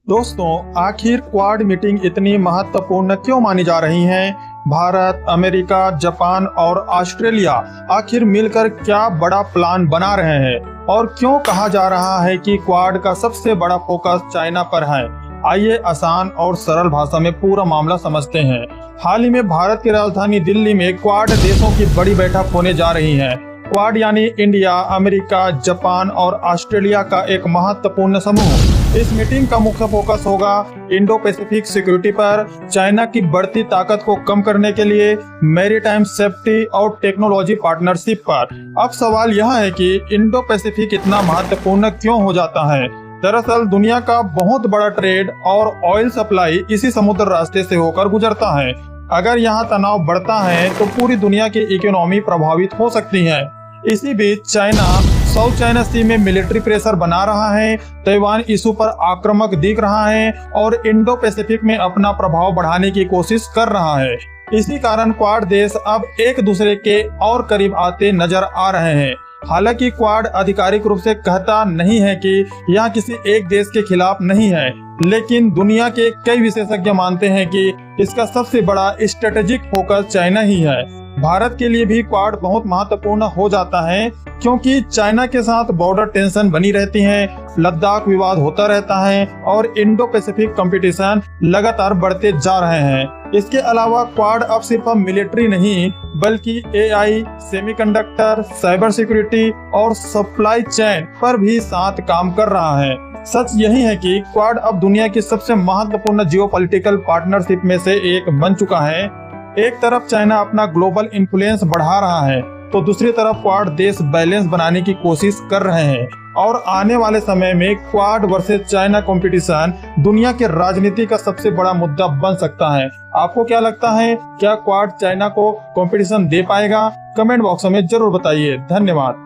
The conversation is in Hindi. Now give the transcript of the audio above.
दोस्तों, आखिर क्वाड मीटिंग इतनी महत्वपूर्ण क्यों मानी जा रही है? भारत, अमेरिका, जापान और ऑस्ट्रेलिया आखिर मिलकर क्या बड़ा प्लान बना रहे हैं? और क्यों कहा जा रहा है कि क्वाड का सबसे बड़ा फोकस चाइना पर है? आइए आसान और सरल भाषा में पूरा मामला समझते हैं। हाल ही में भारत की राजधानी दिल्ली में क्वाड देशों की बड़ी बैठक होने जा रही है। क्वाड यानी इंडिया, अमेरिका, जापान और ऑस्ट्रेलिया का एक महत्वपूर्ण समूह। इस मीटिंग का मुख्य फोकस होगा इंडो पैसिफिक सिक्योरिटी पर, चाइना की बढ़ती ताकत को कम करने के लिए मैरीटाइम सेफ्टी और टेक्नोलॉजी पार्टनरशिप पर। अब सवाल यह है कि इंडो पैसिफिक इतना महत्वपूर्ण क्यों हो जाता है? दरअसल दुनिया का बहुत बड़ा ट्रेड और ऑयल सप्लाई इसी समुद्र रास्ते से होकर गुजरता है। अगर यहाँ तनाव बढ़ता है तो पूरी दुनिया की इकोनॉमी प्रभावित हो सकती है। इसी बीच चाइना साउथ चाइना सी में मिलिट्री प्रेशर बना रहा है, ताइवान इशू पर आक्रामक दिख रहा है और इंडो पैसिफिक में अपना प्रभाव बढ़ाने की कोशिश कर रहा है। इसी कारण क्वाड देश अब एक दूसरे के और करीब आते नजर आ रहे हैं। हालांकि क्वाड आधिकारिक रूप से कहता नहीं है कि यह किसी एक देश के खिलाफ नहीं है, लेकिन दुनिया के कई विशेषज्ञ मानते हैं कि इसका सबसे बड़ा स्ट्रेटेजिक फोकस चाइना ही है। भारत के लिए भी क्वाड बहुत महत्वपूर्ण हो जाता है, क्योंकि चाइना के साथ बॉर्डर टेंशन बनी रहती है, लद्दाख विवाद होता रहता है और इंडो पैसिफिक कंपटीशन लगातार बढ़ते जा रहे हैं। इसके अलावा क्वाड अब सिर्फ मिलिट्री नहीं बल्कि एआई, सेमीकंडक्टर, साइबर सिक्योरिटी और सप्लाई चेन पर भी साथ काम कर रहा है। सच यही है कि क्वाड अब दुनिया की सबसे महत्वपूर्ण जियोपॉलिटिकल पार्टनरशिप में से एक बन चुका है। एक तरफ चाइना अपना ग्लोबल इन्फ्लुएंस बढ़ा रहा है तो दूसरी तरफ क्वाड देश बैलेंस बनाने की कोशिश कर रहे हैं और आने वाले समय में क्वाड वर्सेस चाइना कंपटीशन दुनिया के राजनीति का सबसे बड़ा मुद्दा बन सकता है। आपको क्या लगता है, क्या क्वाड चाइना को कंपटीशन दे पाएगा? कमेंट बॉक्स में जरूर बताइए। धन्यवाद।